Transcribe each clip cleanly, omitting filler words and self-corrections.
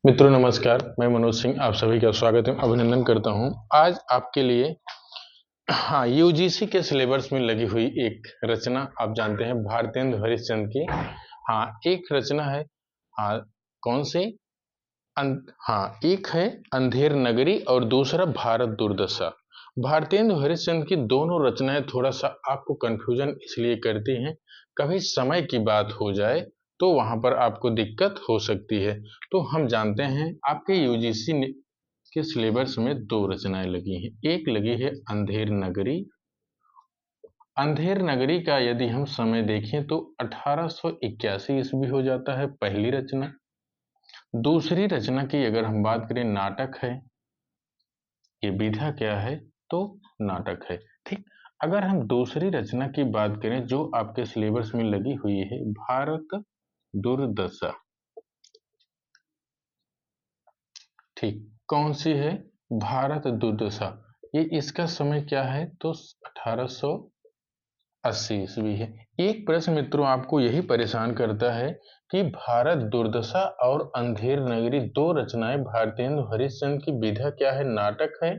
मित्रों नमस्कार, मैं मनोज सिंह आप सभी का स्वागत एवं अभिनंदन करता हूं। आज आपके लिए यूजीसी के सिलेबस में लगी हुई एक रचना आप जानते हैं भारतेंदु हरिश्चंद्र की। एक रचना है। हाँ, कौन सी? एक है अंधेर नगरी और दूसरा भारत दुर्दशा। भारतेंदु हरिश्चंद्र की दोनों रचनाएं थोड़ा सा आपको कंफ्यूजन इसलिए करती हैं, कभी समय की बात हो जाए तो वहां पर आपको दिक्कत हो सकती है। तो हम जानते हैं आपके यूजीसी के सिलेबस में दो रचनाएं लगी हैं। एक लगी है अंधेर नगरी। अंधेर नगरी का यदि हम समय देखें तो 1881 ईस्वी हो जाता है पहली रचना। दूसरी रचना की अगर हम बात करें, नाटक है। ये विधा क्या है? तो नाटक है। ठीक। अगर हम दूसरी रचना की बात करें जो आपके सिलेबस में लगी हुई है, भारत दुर्दशा। ठीक, कौन सी है? भारत दुर्दशा। ये इसका समय क्या है? तो 1880 ईस्वी है। एक प्रश्न मित्रों आपको यही परेशान करता है कि भारत दुर्दशा और अंधेर नगरी दो रचनाएं भारतेंदु हरिश्चंद्र की विधा क्या है? नाटक है।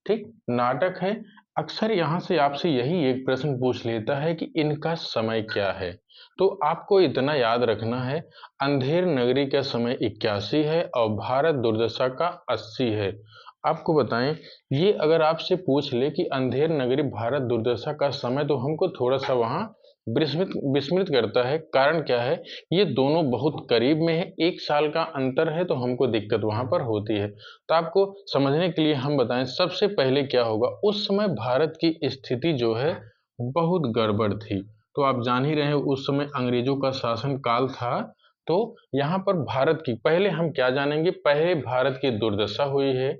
ठीक, नाटक है। अक्सर यहाँ से आपसे यही एक प्रश्न पूछ लेता है कि इनका समय क्या है। तो आपको इतना याद रखना है, अंधेर नगरी का समय 81 है और भारत दुर्दशा का 80 है। आपको बताएं, ये अगर आपसे पूछ ले कि अंधेर नगरी भारत दुर्दशा का समय, तो हमको थोड़ा सा वहां विस्मित विस्मृत करता है। कारण क्या है? ये दोनों बहुत करीब में है, 1 साल का अंतर है, तो हमको दिक्कत वहां पर होती है। तो आपको समझने के लिए हम बताएं, सबसे पहले क्या होगा, उस समय भारत की स्थिति जो है बहुत गड़बड़ थी। तो आप जान ही रहे हैं उस समय अंग्रेजों का शासन काल था। तो यहाँ पर भारत की पहले हम क्या जानेंगे, पहले भारत की दुर्दशा हुई है।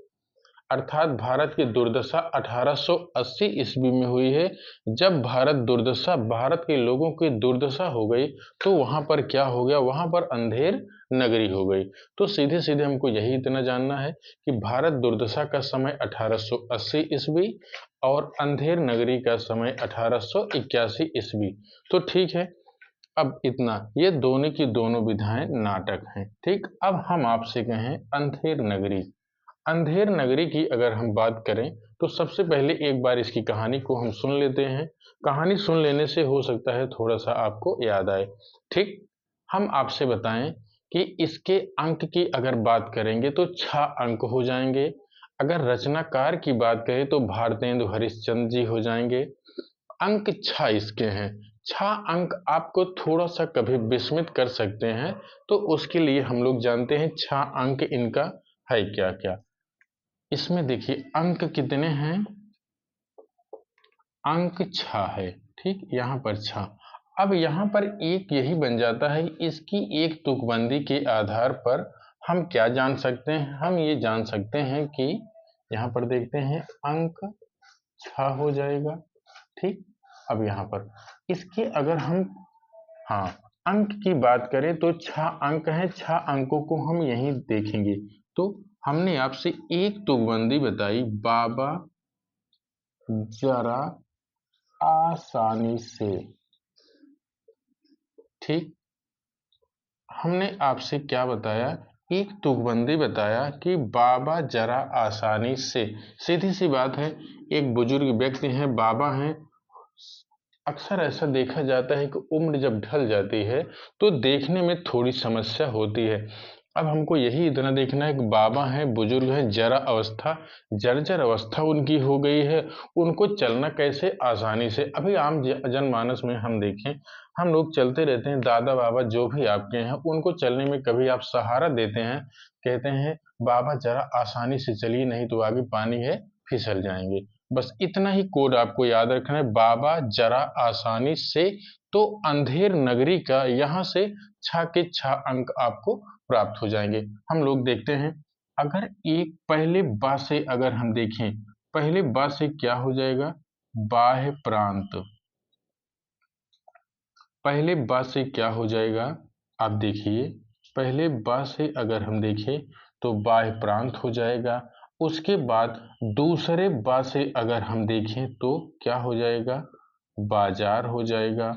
अर्थात भारत की दुर्दशा 1880 ईस्वी में हुई है। जब भारत के लोगों की दुर्दशा हो गई, तो वहां पर क्या हो गया? वहां पर अंधेर नगरी हो गई। तो सीधे सीधे हमको यही इतना जानना है कि भारत दुर्दशा का समय 1880 ईस्वी और अंधेर नगरी का समय 1881 ईस्वी। तो ठीक है, अब इतना, ये दोनों की दोनों विधाएं नाटक हैं। ठीक, अब हम आपसे कहें अंधेर नगरी। अंधेर नगरी की अगर हम बात करें तो सबसे पहले एक बार इसकी कहानी को हम सुन लेते हैं। कहानी सुन लेने से हो सकता है थोड़ा सा आपको याद आए। ठीक, हम आपसे बताएं कि इसके अंक की अगर बात करेंगे तो 6 अंक हो जाएंगे। अगर रचनाकार की बात करें तो भारतेंदु हरिश्चंद्र जी हो जाएंगे। अंक 6 इसके हैं। 6 अंक आपको थोड़ा सा कभी विस्मित कर सकते हैं, तो उसके लिए हम लोग जानते हैं 6 अंक इनका है क्या क्या। इसमें देखिए अंक कितने हैं? अंक 6 है। ठीक, यहाँ पर 6। अब यहाँ पर एक यही बन जाता है, इसकी एक तुकबंदी के आधार पर हम क्या जान सकते हैं? हम ये जान सकते हैं कि यहाँ पर देखते हैं अंक 6 हो जाएगा। ठीक, अब यहाँ पर इसके अगर हम हाँ अंक की बात करें तो 6 अंक हैं। 6 अंकों को हम यहीं देखेंगे। तो हमने आपसे एक तुकबंदी बताई, बाबा जरा आसानी से। ठीक, हमने आपसे क्या बताया? एक तुकबंदी बताया कि बाबा जरा आसानी से। सीधी सी बात है, एक बुजुर्ग व्यक्ति हैं, बाबा हैं। अक्सर ऐसा देखा जाता है कि उम्र जब ढल जाती है तो देखने में थोड़ी समस्या होती है। अब हमको यही इतना देखना है कि बाबा हैं, बुजुर्ग हैं, जरा अवस्था, जर्जर अवस्था उनकी हो गई है। उनको चलना कैसे? आसानी से। अभी आम जनमानस में हम देखें, हम लोग चलते रहते हैं, दादा बाबा जो भी आपके हैं, उनको चलने में कभी आप सहारा देते हैं, कहते हैं बाबा जरा आसानी से चलिए, नहीं तो आगे पानी है, फिसल जाएंगे। बस इतना ही कोड आपको याद रखना है, बाबा जरा आसानी से। तो अंधेर नगरी का यहाँ से 6 के 6 अंक आपको प्राप्त हो जाएंगे। हम लोग देखते हैं, अगर एक पहले बा से अगर हम देखें, पहले बा से क्या हो जाएगा? बाह्य प्रांत। पहले बा से क्या हो जाएगा? आप देखिए, पहले बा से अगर हम देखें तो बाह्य प्रांत हो जाएगा। उसके बाद दूसरे बा से अगर हम देखें तो क्या हो जाएगा? बाजार हो जाएगा।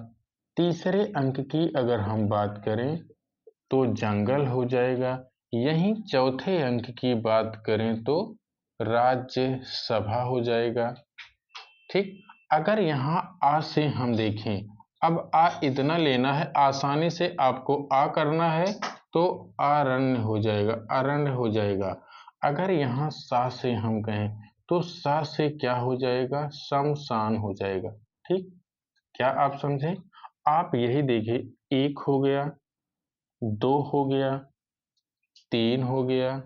तीसरे अंक की अगर हम बात करें तो जंगल हो जाएगा। यहीं चौथे अंक की बात करें तो राज्यसभा हो जाएगा। ठीक, अगर यहाँ आ से हम देखें, अब आ इतना लेना है, आसानी से आपको आ करना है तो अरण्य हो जाएगा, अरण्य हो जाएगा। अगर यहाँ सा से हम कहें तो सा से क्या हो जाएगा, शमशान हो जाएगा। ठीक, क्या आप समझे? आप यही देखिए, एक हो गया, दो हो गया, तीन हो गया,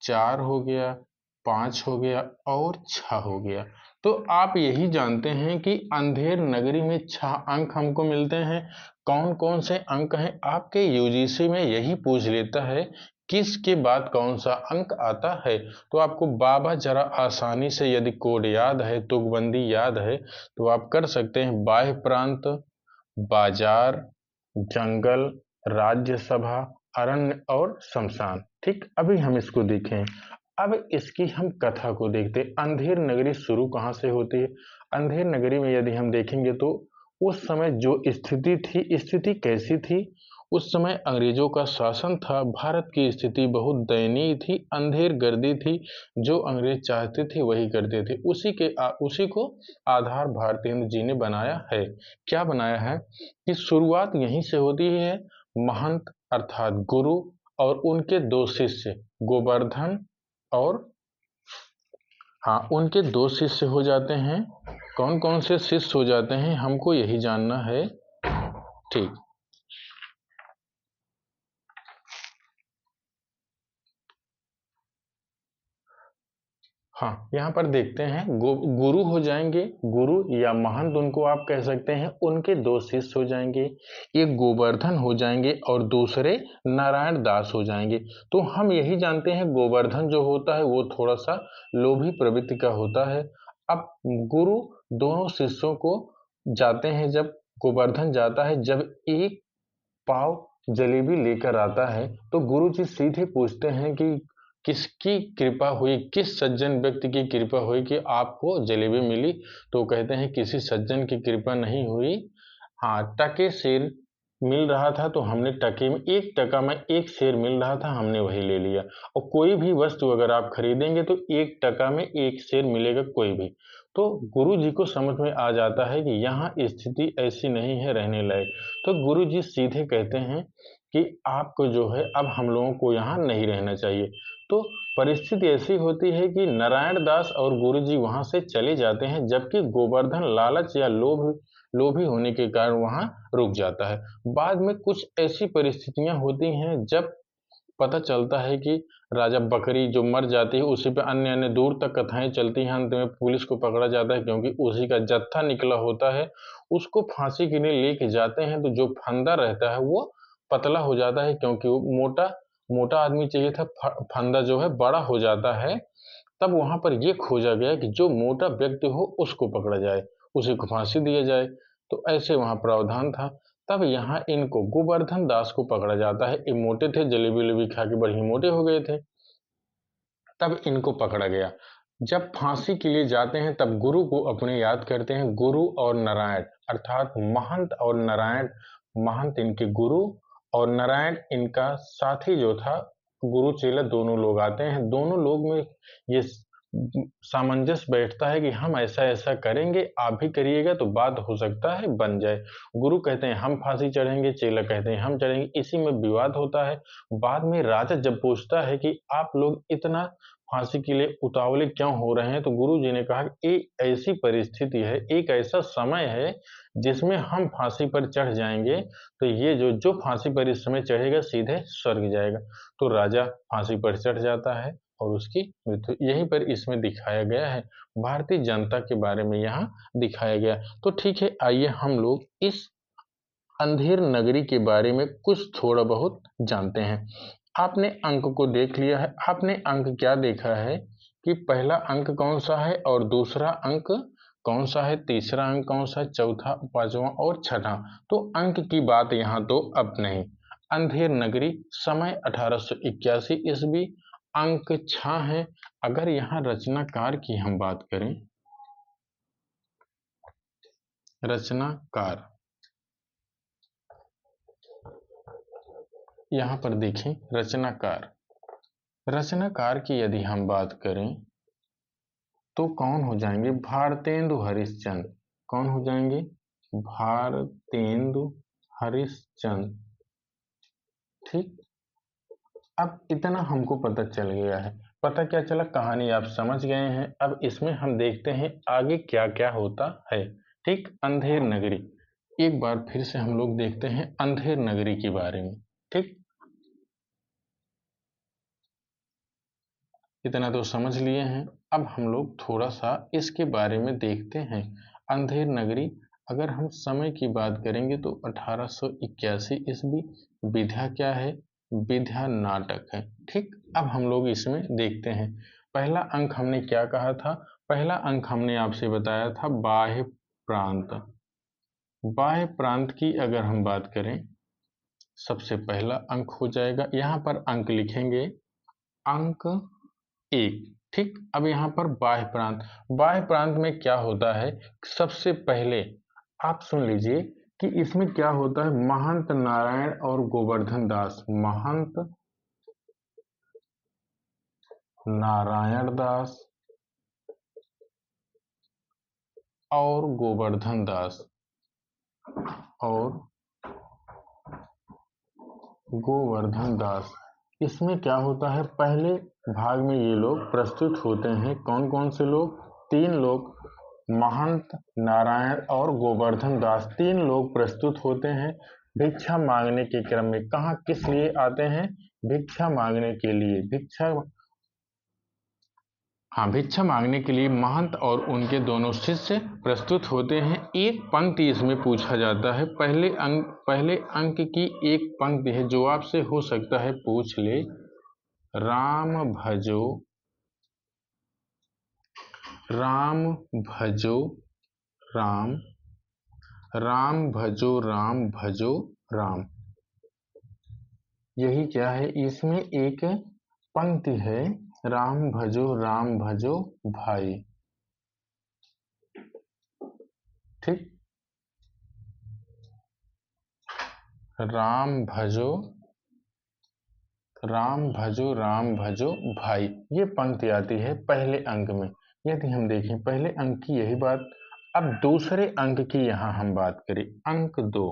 चार हो गया, पांच हो गया और छह हो गया। तो आप यही जानते हैं कि अंधेर नगरी में छह अंक हमको मिलते हैं। कौन कौन से अंक हैं? आपके यूजीसी में यही पूछ लेता है किस के बाद कौन सा अंक आता है। तो आपको बाबा जरा आसानी से यदि कोड याद है, तुकबंदी याद है, तो आप कर सकते हैं। बाह्य प्रांत, बाजार, जंगल, राज्यसभा, अरण्य और शमशान। ठीक, अभी हम इसको देखें। अब इसकी हम कथा को देखते हैं। अंधेर नगरी शुरू कहाँ से होती है? अंधेर नगरी में यदि हम देखेंगे तो उस समय जो स्थिति थी, स्थिति कैसी थी? उस समय अंग्रेजों का शासन था, भारत की स्थिति बहुत दयनीय थी, अंधेर गर्दी थी, जो अंग्रेज चाहते थे वही करते थे। उसी को आधार भारतेंद्र जी ने बनाया है। क्या बनाया है कि शुरुआत यहीं से होती है। महंत अर्थात गुरु और उनके दो शिष्य गोवर्धन और, हाँ, उनके दो शिष्य हो जाते हैं। कौन कौन से शिष्य हो जाते हैं हमको यही जानना है। ठीक, हाँ, यहाँ पर देखते हैं गुरु हो जाएंगे, गुरु या महंत उनको आप कह सकते हैं। उनके दो शिष्य हो जाएंगे, एक गोवर्धन हो जाएंगे और दूसरे नारायण दास हो जाएंगे। तो हम यही जानते हैं गोवर्धन जो होता है वो थोड़ा सा लोभी प्रवृत्ति का होता है। अब गुरु दोनों शिष्यों को जाते हैं, जब गोवर्धन जाता है, जब एक पाव जलेबी लेकर आता है तो गुरुजी सीधे पूछते हैं कि किसकी कृपा हुई, किस सज्जन व्यक्ति की कृपा हुई कि आपको जलेबी मिली? तो कहते हैं किसी सज्जन की कृपा नहीं हुई। हाँ, टके सेर मिल रहा था तो हमने टके में 1 टका में एक शेर मिल रहा था, हमने वही ले लिया। और कोई भी वस्तु अगर आप खरीदेंगे तो 1 टका में एक शेर मिलेगा कोई भी। तो गुरु जी को समझ में आ जाता है कि यहाँ स्थिति ऐसी नहीं है रहने लायक। तो गुरु जी सीधे कहते हैं कि आपको जो है अब हम लोगों को यहाँ नहीं रहना चाहिए। तो परिस्थिति ऐसी होती है कि नारायण दास और गुरु जी वहां से चले जाते हैं, जबकि गोवर्धन लालच या लोभी होने के कारण वहां रुक जाता है। बाद में कुछ ऐसी परिस्थितियां होती हैं जब पता चलता है कि राजा बकरी जो मर जाती है, उसी पे अन्य अन्य दूर तक कथाएं चलती हैं। अंत में पुलिस को पकड़ा जाता है क्योंकि उसी का जत्था निकला होता है। उसको फांसी के लिए लेके जाते हैं तो जो फंदा रहता है वो पतला हो जाता है, क्योंकि वो मोटा मोटा आदमी चाहिए था, फंदा जो है बड़ा हो जाता है। तब वहां पर ये खोजा गया कि जो मोटा व्यक्ति हो उसको पकड़ा जाए, उसी को फांसी दिया जाए। तो ऐसे वहां प्रावधान था। तब यहाँ इनको गोवर्धन दास को पकड़ा जाता है। ये मोटे थे, जलेबी वलेबी खा के बड़े मोटे हो गए थे। तब इनको पकड़ा गया। जब फांसी के लिए जाते हैं तब गुरु को अपने याद करते हैं। गुरु और नारायण अर्थात महंत और नारायण, महंत इनके गुरु और नारायण इनका साथी जो था। गुरु चेला दोनों लोग आते हैं, दोनों लोग में ये सामंजस्य बैठता है कि हम ऐसा ऐसा करेंगे, आप भी करिएगा तो बात हो सकता है बन जाए। गुरु कहते हैं हम फांसी चढ़ेंगे, चेला कहते हैं हम चढ़ेंगे, इसी में विवाद होता है। बाद में राजा जब पूछता है कि आप लोग इतना फांसी के लिए उतावले क्यों हो रहे हैं, तो गुरु जी ने कहा कि एक ऐसी परिस्थिति है, एक ऐसा समय है जिसमें हम फांसी पर चढ़ जाएंगे तो ये जो जो फांसी पर इस समय चढ़ेगा सीधे स्वर्ग जाएगा। तो राजा फांसी पर चढ़ जाता है और उसकी मृत्यु यहीं पर इसमें दिखाया गया है। भारतीय जनता के बारे में यहाँ दिखाया गया। तो ठीक है, आइए हम लोग इस अंधेर नगरी के बारे में कुछ थोड़ा बहुत जानते हैं। आपने अंक को देख लिया है। आपने अंक क्या देखा है कि पहला अंक कौन सा है और दूसरा अंक कौन सा है, तीसरा अंक कौन सा है, चौथा, पांचवा और छठा। तो अंक की बात यहाँ तो अब नहीं। अंधेर नगरी, समय 1881 ईस्वी, अंक 6 है। अगर यहाँ रचनाकार की हम बात करें, रचनाकार, यहाँ पर देखें रचनाकार, रचनाकार की यदि हम बात करें तो कौन हो जाएंगे? भारतेंदु हरिश्चंद्र। कौन हो जाएंगे? भारतेंदु हरिश्चंद्र। ठीक, अब इतना हमको पता चल गया है। पता क्या चला? कहानी आप समझ गए हैं। अब इसमें हम देखते हैं आगे क्या क्या होता है। ठीक, अंधेर नगरी। एक बार फिर से हम लोग देखते हैं अंधेर नगरी के बारे में। ठीक, इतना तो समझ लिए हैं। अब हम लोग थोड़ा सा इसके बारे में देखते हैं। अंधेर नगरी, अगर हम समय की बात करेंगे तो 1881 ईस्वी। विधा क्या है? विधा नाटक है। ठीक, अब हम लोग इसमें देखते हैं। पहला अंक हमने क्या कहा था? पहला अंक हमने आपसे बताया था बाह्य प्रांत। बाह्य प्रांत की अगर हम बात करें, सबसे पहला अंक हो जाएगा, यहाँ पर अंक लिखेंगे अंक एक। ठीक, अब यहाँ पर बाह्य प्रांत। बाह्य प्रांत में क्या होता है? सबसे पहले आप सुन लीजिए कि इसमें क्या होता है। महंत नारायण और गोवर्धन दास, महंत नारायण दास और गोवर्धन दास और गोवर्धन दास, इसमें क्या होता है? पहले भाग में ये लोग प्रस्तुत होते हैं। कौन कौन से लोग? तीन लोग, महंत नारायण और गोवर्धन दास, तीन लोग प्रस्तुत होते हैं भिक्षा मांगने के क्रम में। कहाँ किस लिए आते हैं? भिक्षा मांगने के लिए। भिक्षा मांगने के लिए महंत और उनके दोनों शिष्य प्रस्तुत होते हैं। एक पंक्ति इसमें पूछा जाता है। पहले अंक की एक पंक्ति है जो आपसे हो सकता है पूछ ले। राम भजो राम भजो राम, राम भजो राम भजो राम। यही क्या है? इसमें एक पंक्ति है, राम भजो भाई। ठीक, राम भजो राम भजो भाई, ये पंक्ति आती है पहले अंक में। यदि हम देखें पहले अंक की यही बात। अब दूसरे अंक की यहां हम बात करें, अंक दो।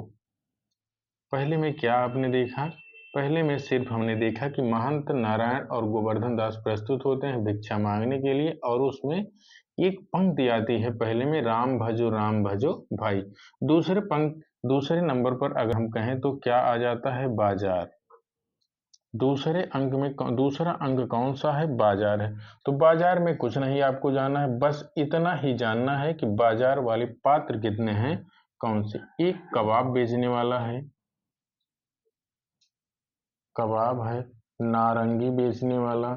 पहले में क्या आपने देखा? पहले में सिर्फ हमने देखा कि महंत नारायण और गोवर्धन दास प्रस्तुत होते हैं भिक्षा मांगने के लिए, और उसमें एक पंक्ति आती है पहले में, राम भजो भाई। दूसरे नंबर पर अगर हम कहें तो क्या आ जाता है? बाजार। दूसरे अंक में दूसरा अंक कौन सा है? बाजार है। तो बाजार में कुछ नहीं आपको जानना है, बस इतना ही जानना है कि बाजार वाले पात्र कितने हैं, कौन से। एक कबाब बेचने वाला है, कबाब है। नारंगी बेचने वाला,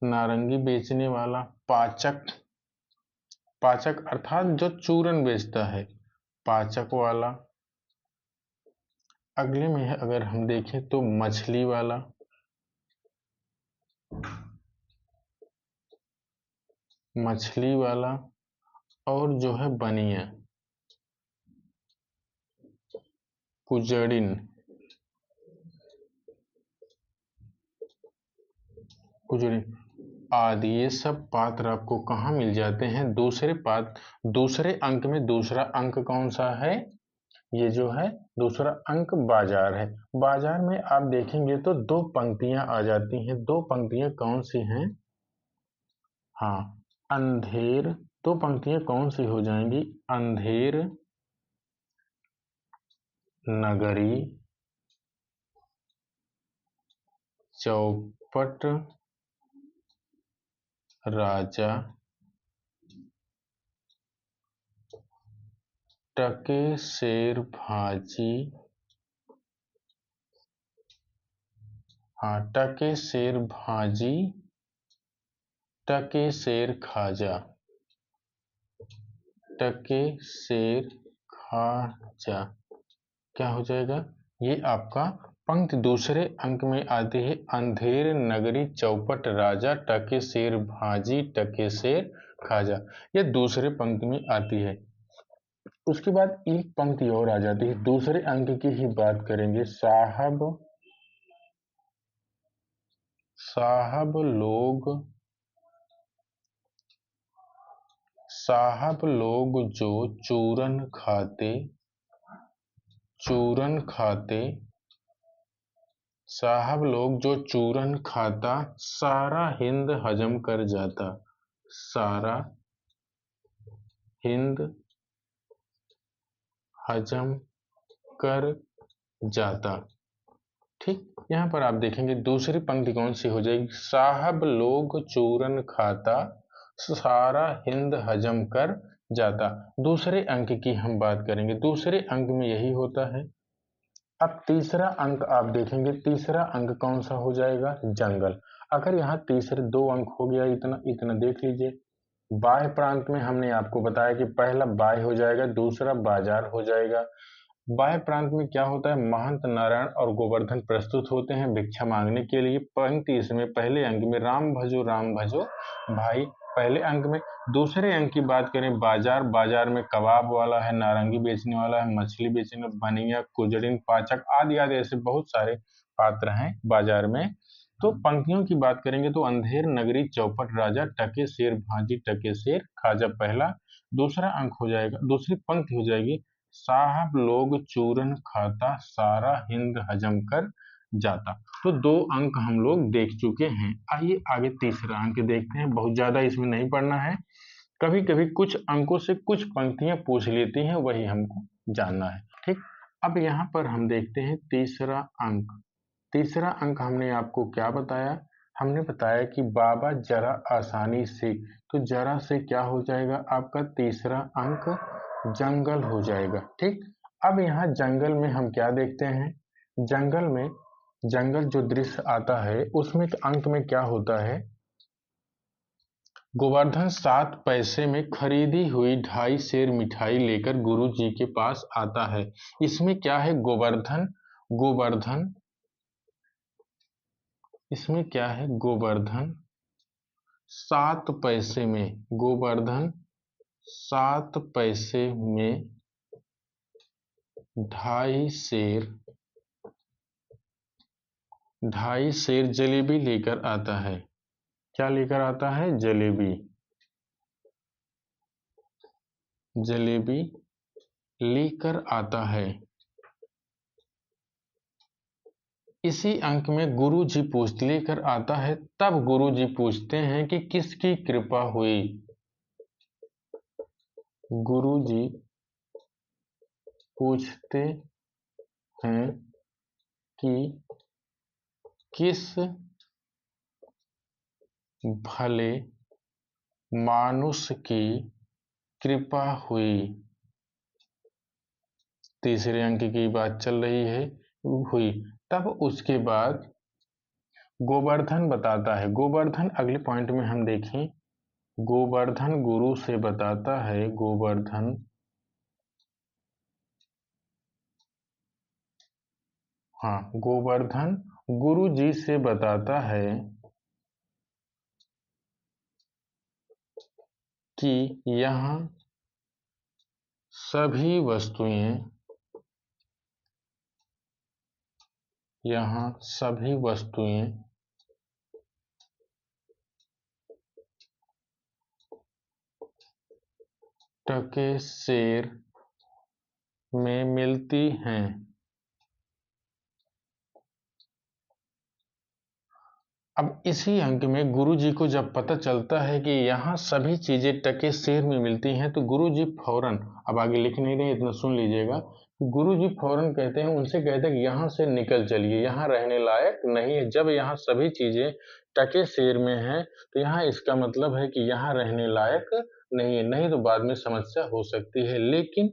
नारंगी बेचने वाला। पाचक, पाचक अर्थात जो चूरन बेचता है, पाचक वाला। अगले में है अगर हम देखें तो मछली वाला, मछली वाला। और जो है बनिया, पुजड़िन, पुजड़िन आदि। ये सब पात्र आपको कहाँ मिल जाते हैं? दूसरे अंक में। दूसरा अंक कौन सा है? ये जो है दूसरा अंक बाजार है। बाजार में आप देखेंगे तो दो पंक्तियां आ जाती हैं। दो पंक्तियां कौन सी हैं? हाँ, अंधेर। दो पंक्तियां कौन सी हो जाएंगी? अंधेर नगरी चौपट राजा टके शेर भाजी। हाँ, टके शेर भाजी, टके शेर खाजा, टके शेर खाजा। क्या हो जाएगा? ये आपका पंक्ति दूसरे अंक में आती है। अंधेर नगरी चौपट राजा, टके शेर भाजी, टके शेर खाजा। ये दूसरे पंक्ति में आती है। उसके बाद एक पंक्ति और आ जाती है, दूसरे अंक की ही बात करेंगे। साहब लोग जो चूरन खाते, साहब लोग जो चूरन खाता, सारा हिंद हजम कर जाता। सारा हिंद हजम कर जाता। ठीक, यहाँ पर आप देखेंगे दूसरी पंक्ति कौन सी हो जाएगी, साहब लोग चूरन खाता, सारा हिंद हजम कर जाता। दूसरे अंक की हम बात करेंगे, दूसरे अंक में यही होता है। अब तीसरा अंक आप देखेंगे, तीसरा अंक कौन सा हो जाएगा, जंगल। अगर यहाँ तीसरे दो अंक हो गया, इतना इतना देख लीजिए। बाह्य प्रांत में हमने आपको बताया कि पहला बाह्य हो जाएगा, दूसरा बाजार हो जाएगा। बाह्य प्रांत में क्या होता है, महंत नारायण और गोवर्धन प्रस्तुत होते हैं भिक्षा मांगने के लिए। पंक्ति इसमें पहले अंक में राम भजो भाई, पहले अंक में। दूसरे अंक की बात करें, बाजार, बाजार में कबाब वाला है, नारंगी बेचने वाला है, मछली बेचने, बनिया, कुजड़िन, पाचक आदि आदि ऐसे बहुत सारे पात्र हैं बाजार में। तो पंक्तियों की बात करेंगे तो अंधेर नगरी चौपट राजा, टके शेर भांजी टके शेर खाजा, पहला। दूसरा अंक हो जाएगा, दूसरी पंक्ति हो जाएगी, साहब लोग चूरन खाता, सारा हिंद हजम कर जाता। तो दो अंक हम लोग देख चुके हैं। आइए आगे तीसरा अंक देखते हैं, बहुत ज्यादा इसमें नहीं पढ़ना है, कभी कभी कुछ अंकों से कुछ पंक्तियां पूछ लेती हैं, वही हमको जानना है। ठीक, अब यहाँ पर हम देखते हैं तीसरा अंक। तीसरा अंक हमने आपको क्या बताया, हमने बताया कि बाबा जरा आसानी से, तो जरा से क्या हो जाएगा आपका तीसरा अंक, जंगल हो जाएगा। ठीक, अब यहाँ जंगल में हम क्या देखते हैं, जंगल में, जंगल जो दृश्य आता है उसमें अंक में क्या होता है, गोवर्धन 7 पैसे में खरीदी हुई 2.5 सेर मिठाई लेकर गुरु जी के पास आता है। इसमें क्या है, गोवर्धन, गोवर्धन, इसमें क्या है, गोवर्धन 7 पैसे में, गोवर्धन 7 पैसे में 2.5 सेर जलेबी लेकर आता है। क्या लेकर आता है, जलेबी, जलेबी लेकर आता है। इसी अंक में गुरु जी लेकर आता है, तब गुरु जी पूछते हैं कि किसकी कृपा हुई। गुरु जी पूछते हैं कि किस भले मानुष की कृपा हुई। तीसरे अंक की बात चल रही है, हुई। तब उसके बाद गोवर्धन बताता है, गोवर्धन अगले पॉइंट में हम देखें, गोवर्धन गुरु से बताता है, गोवर्धन, हाँ, गोवर्धन गुरु जी से बताता है कि यहाँ सभी वस्तुएं, यहाँ सभी वस्तुएं टके सेर में मिलती हैं। अब इसी अंक में गुरु जी को जब पता चलता है कि यहाँ सभी चीजें टके सेर में मिलती हैं, तो गुरु जी फौरन, अब आगे लिख नहीं रहे, इतना सुन लीजिएगा, गुरु जी फौरन कहते हैं, उनसे कहते हैं कि यहाँ से निकल चलिए, यहाँ रहने लायक नहीं है। जब यहाँ सभी चीजें टके सेर में हैं, तो यहाँ इसका मतलब है कि यहाँ रहने लायक नहीं है, नहीं तो बाद में समस्या हो सकती है। लेकिन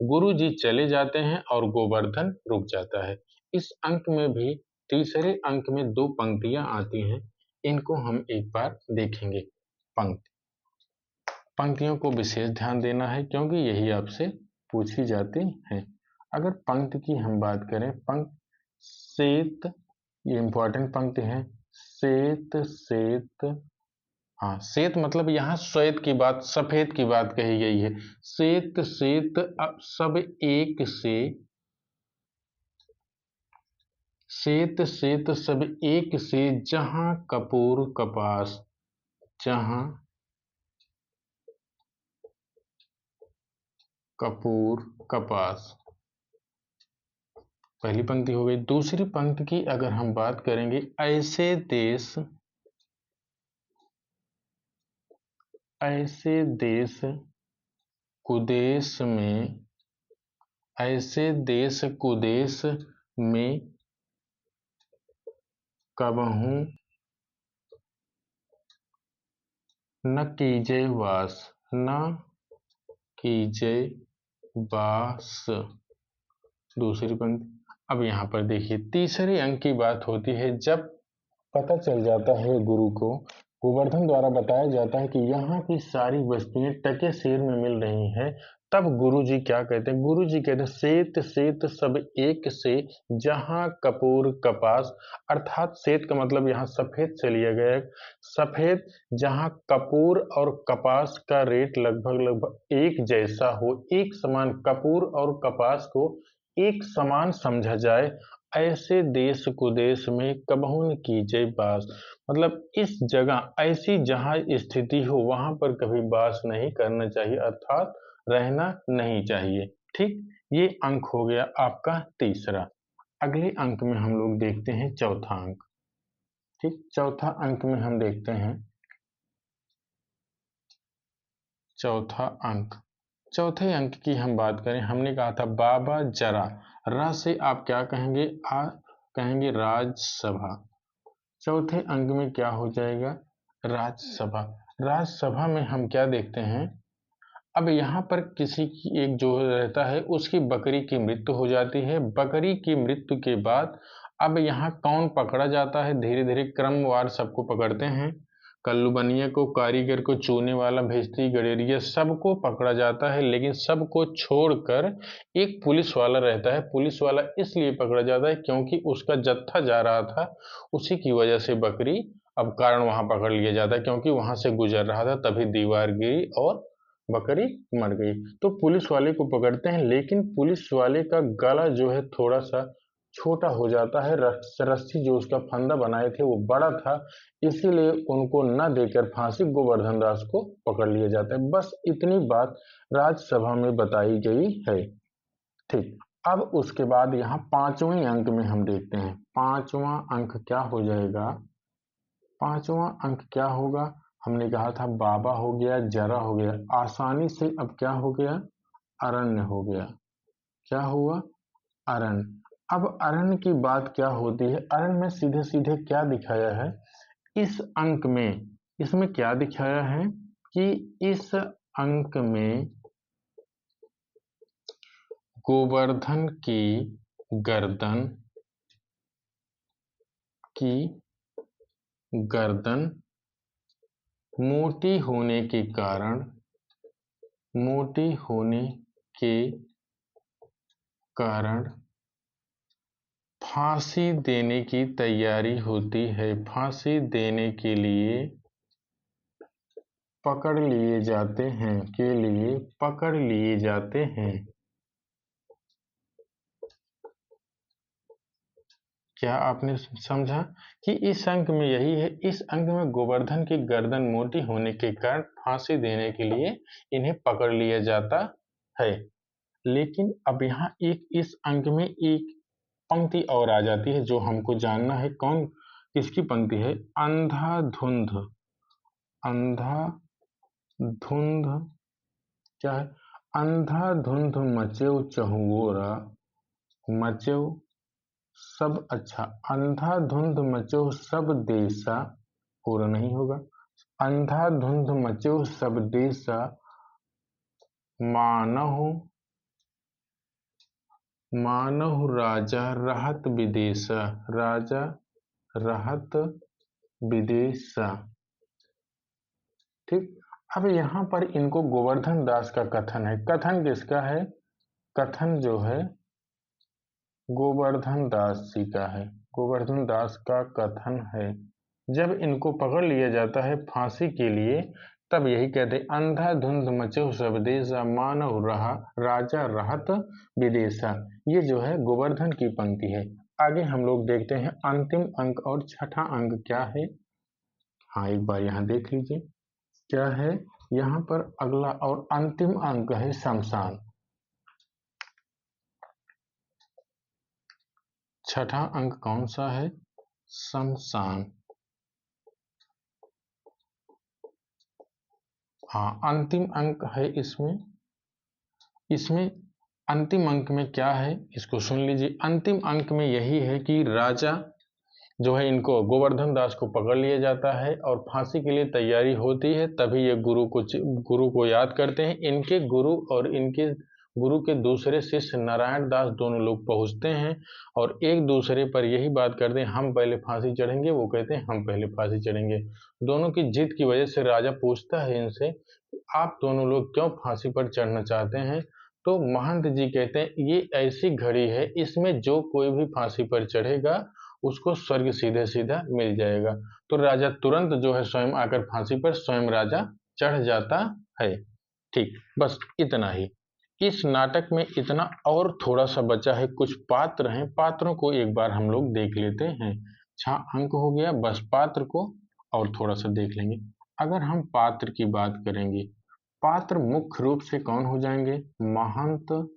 गुरु जी चले जाते हैं और गोवर्धन रुक जाता है। इस अंक में भी, तीसरे अंक में दो पंक्तियां आती हैं, इनको हम एक बार देखेंगे। पंक्ति, पंक्तियों को विशेष ध्यान देना है क्योंकि यही आपसे पूछी जाती हैं। अगर पंक्ति की हम बात करें, सेत, ये इंपॉर्टेंट पंक्ति है, सेत सेत हाँ, श्वेत मतलब यहाँ श्वेत की बात, सफेद की बात कही गई है। श्वेत श्वेत सब एक से, श्वेत श्वेत सब एक से, जहां कपूर कपास, जहां कपूर कपास। पहली पंक्ति हो गई। दूसरी पंक्ति की अगर हम बात करेंगे, ऐसे देश कुदेश में, ऐसे देश कुदेश में कबहू न कीजे वास, न कीजे वास। दूसरी पंक्ति। अब यहाँ पर देखिए तीसरे अंक की बात होती है। जब पता चल जाता है गुरु को, गोवर्धन द्वारा बताया जाता है कि यहाँ की सारी वस्तुएं टके सेर में मिल रही हैं, तब गुरु जी क्या कहते हैं? गुरु जी कहते हैं श्वेत श्वेत सब एक से, जहां कपूर कपास। अर्थात श्वेत का मतलब यहाँ सफेद से लिया गया है। सफेद जहां कपूर और कपास का रेट लगभग लगभग एक जैसा हो, एक समान, कपूर और कपास को एक समान समझा जाए, ऐसे देश कुदेश में कबहू न कीजिए वास। मतलब इस जगह ऐसी जहां स्थिति हो वहां पर कभी वास नहीं करना चाहिए, अर्थात रहना नहीं चाहिए। ठीक, ये अंक हो गया आपका तीसरा। अगले अंक में हम लोग देखते हैं चौथा अंक। ठीक, चौथा अंक में हम देखते हैं चौथा अंक। चौथे अंक की हम बात करें, हमने कहा था बाबा जरा, रा से आप क्या कहेंगे? कहेंगे राजसभा। चौथे अंक में क्या हो जाएगा? राज्यसभा। राज्यसभा में हम क्या देखते हैं? अब यहाँ पर किसी की एक जो रहता है उसकी बकरी की मृत्यु हो जाती है। बकरी की मृत्यु के बाद अब यहाँ कौन पकड़ा जाता है? धीरे धीरे क्रमवार सबको पकड़ते हैं। कल्लू बनिया को, कारीगर को, चूने वाला, भेस्ती, गडेरिया, सबको पकड़ा जाता है। लेकिन सबको छोड़कर एक पुलिस वाला रहता है। पुलिस वाला इसलिए पकड़ा जाता है क्योंकि उसका जत्था जा रहा था, उसी की वजह से बकरी अब कारण वहां पकड़ लिया जाता है, क्योंकि वहां से गुजर रहा था, तभी दीवार गिरी और बकरी मर गई। तो पुलिस वाले को पकड़ते हैं, लेकिन पुलिस वाले का गला जो है थोड़ा सा छोटा हो जाता है। रस्सी जो उसका फंदा बनाए थे वो बड़ा था, इसीलिए उनको न देकर फांसी गोवर्धन दास को पकड़ लिया जाता है। बस इतनी बात राज्यसभा में बताई गई है। ठीक, अब उसके बाद यहाँ पांचवें अंक में हम देखते हैं। पांचवा अंक क्या हो जाएगा? पांचवा अंक क्या होगा? हमने कहा था बाबा हो गया, जरा हो गया, आसानी से अब क्या हो गया? अरण्य हो गया। क्या हुआ? अरण्य। अब अरण्य की बात क्या होती है? अरण्य में सीधे सीधे क्या दिखाया है इस अंक में? इसमें क्या दिखाया है कि इस अंक में गोवर्धन की गर्दन की गर्दन मोटी होने के कारण, मोटी होने के कारण फांसी देने की तैयारी होती है। फांसी देने के लिए पकड़ लिए जाते हैं, के लिए पकड़ लिए जाते हैं। क्या आपने समझा कि इस अंक में यही है? इस अंक में गोवर्धन की गर्दन मोटी होने के कारण फांसी देने के लिए इन्हें पकड़ लिया जाता है। लेकिन अब यहाँ एक इस अंक में एक पंक्ति और आ जाती है जो हमको जानना है। कौन, किसकी पंक्ति है? अंधाधुंध, अंधाधुंध क्या है? अंधाधुंध मचेव चहुओरा, मचेव सब, अच्छा, अंधाधुंध मचेव सब देशा, पूरा नहीं होगा। अंधाधुंध मचेव सब देशा, मानहु, मानहु राजा रहत विदेशा, राजा रहत विदेशा। ठीक, अब यहाँ पर इनको गोवर्धन दास का कथन है। कथन किसका है? कथन जो है गोवर्धन दास जी का है। गोवर्धन दास का कथन है जब इनको पकड़ लिया जाता है फांसी के लिए, तब यही कहते हैं अंधाधुंध मचो सब देशा मानव रहा राजा रहत विदेशा। ये जो है गोवर्धन की पंक्ति है। आगे हम लोग देखते हैं अंतिम अंक और छठा अंक क्या है। हाँ, एक बार यहाँ देख लीजिए क्या है। यहाँ पर अगला और अंतिम अंक है शमशान। छठा अंक कौन सा है? शमशान। हाँ, अंतिम अंक है इसमें। इसमें अंतिम अंक में क्या है इसको सुन लीजिए। अंतिम अंक में यही है कि राजा जो है, इनको गोवर्धन दास को पकड़ लिया जाता है और फांसी के लिए तैयारी होती है। तभी ये गुरु को याद करते हैं। इनके गुरु और इनके गुरु के दूसरे शिष्य नारायण दास दोनों लोग पहुंचते हैं और एक दूसरे पर यही बात करते हैं, हम पहले फांसी चढ़ेंगे। वो कहते हैं हम पहले फांसी चढ़ेंगे। दोनों की जिद की वजह से राजा पूछता है इनसे, आप दोनों लोग क्यों फांसी पर चढ़ना चाहते हैं? तो महंत जी कहते हैं, ये ऐसी घड़ी है, इसमें जो कोई भी फांसी पर चढ़ेगा उसको स्वर्ग सीधे सीधा मिल जाएगा। तो राजा तुरंत जो है स्वयं आकर फांसी पर स्वयं राजा चढ़ जाता है। ठीक, बस इतना ही। इस नाटक में इतना और थोड़ा सा बचा है, कुछ पात्र हैं, पात्रों को एक बार हम लोग देख लेते हैं। 6 अंक हो गया, बस पात्र को और थोड़ा सा देख लेंगे। अगर हम पात्र की बात करेंगे, पात्र मुख्य रूप से कौन हो जाएंगे? महंत,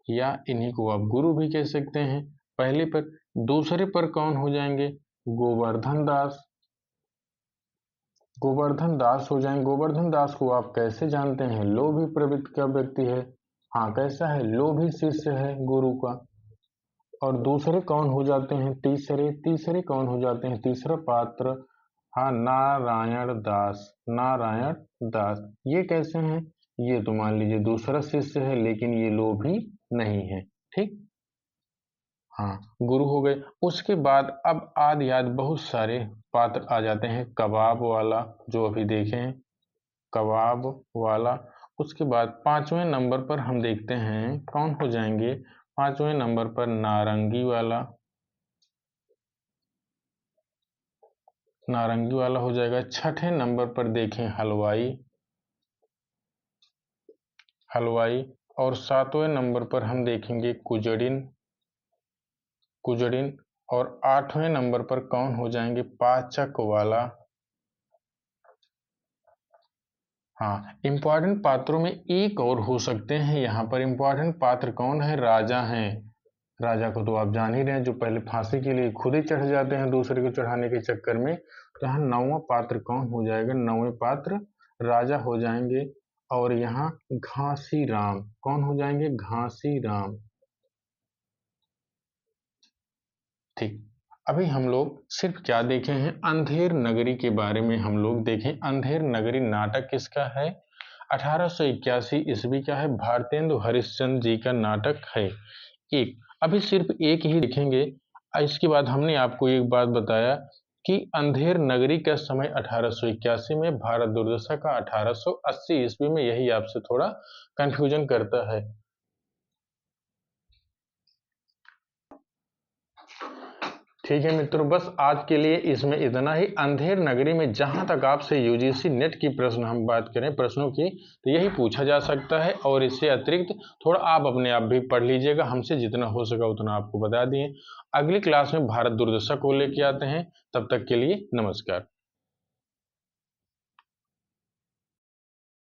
या इन्हीं को आप गुरु भी कह सकते हैं पहले पर। दूसरे पर कौन हो जाएंगे? गोवर्धन दास। गोवर्धन दास हो जाएंगे। गोवर्धन दास को आप कैसे जानते हैं? लोभी प्रवृत्ति का व्यक्ति है। हाँ, कैसा है? लोभी शिष्य है गुरु का। और दूसरे कौन हो जाते हैं? तीसरे कौन हो जाते हैं? तीसरा पात्र, हाँ, नारायण दास। नारायण दास ये कैसे हैं? ये तो मान लीजिए दूसरा शिष्य है, लेकिन ये लोभी नहीं है। ठीक, हाँ, गुरु हो गए। उसके बाद अब आदि आदि बहुत सारे पात्र आ जाते हैं। कबाब वाला जो अभी देखे हैं, कबाब वाला। उसके बाद 5वें नंबर पर हम देखते हैं कौन हो जाएंगे? 5वें नंबर पर नारंगी वाला। नारंगी वाला हो जाएगा। 6ठे नंबर पर देखें हलवाई। हलवाई। और 7वें नंबर पर हम देखेंगे कुजड़िन। कुजड़िन। और 8वें नंबर पर कौन हो जाएंगे? पाचक वाला। हाँ, इंपॉर्टेंट पात्रों में एक और हो सकते हैं। यहाँ पर इंपॉर्टेंट पात्र कौन है? राजा हैं। राजा को तो आप जान ही रहे हैं, जो पहले फांसी के लिए खुद ही चढ़ जाते हैं दूसरे को चढ़ाने के चक्कर में। तो यहाँ 9वां पात्र कौन हो जाएगा? 9वें पात्र राजा हो जाएंगे। और यहाँ घासी राम कौन हो जाएंगे? घासी राम। ठीक, अभी हम लोग सिर्फ क्या देखे हैं? अंधेर नगरी के बारे में हम लोग देखें। अंधेर नगरी नाटक किसका है? 1881 ईस्वी का है। भारतेंदु हरिश्चंद्र जी का नाटक है। एक, अभी सिर्फ एक ही देखेंगे। इसके बाद हमने आपको एक बात बताया कि अंधेर नगरी का समय 1881 में, भारत दुर्दशा का 1880 ईस्वी में। यही आपसे थोड़ा कंफ्यूजन करता है। ठीक है मित्रों, बस आज के लिए इसमें इतना ही। अंधेर नगरी में जहां तक आपसे यूजीसी नेट की प्रश्न हम बात करें प्रश्नों की, तो यही पूछा जा सकता है। और इससे अतिरिक्त थोड़ा आप अपने आप भी पढ़ लीजिएगा, हमसे जितना हो सका उतना आपको बता दिए। अगली क्लास में भारत दुर्दशा को लेके आते हैं। तब तक के लिए नमस्कार।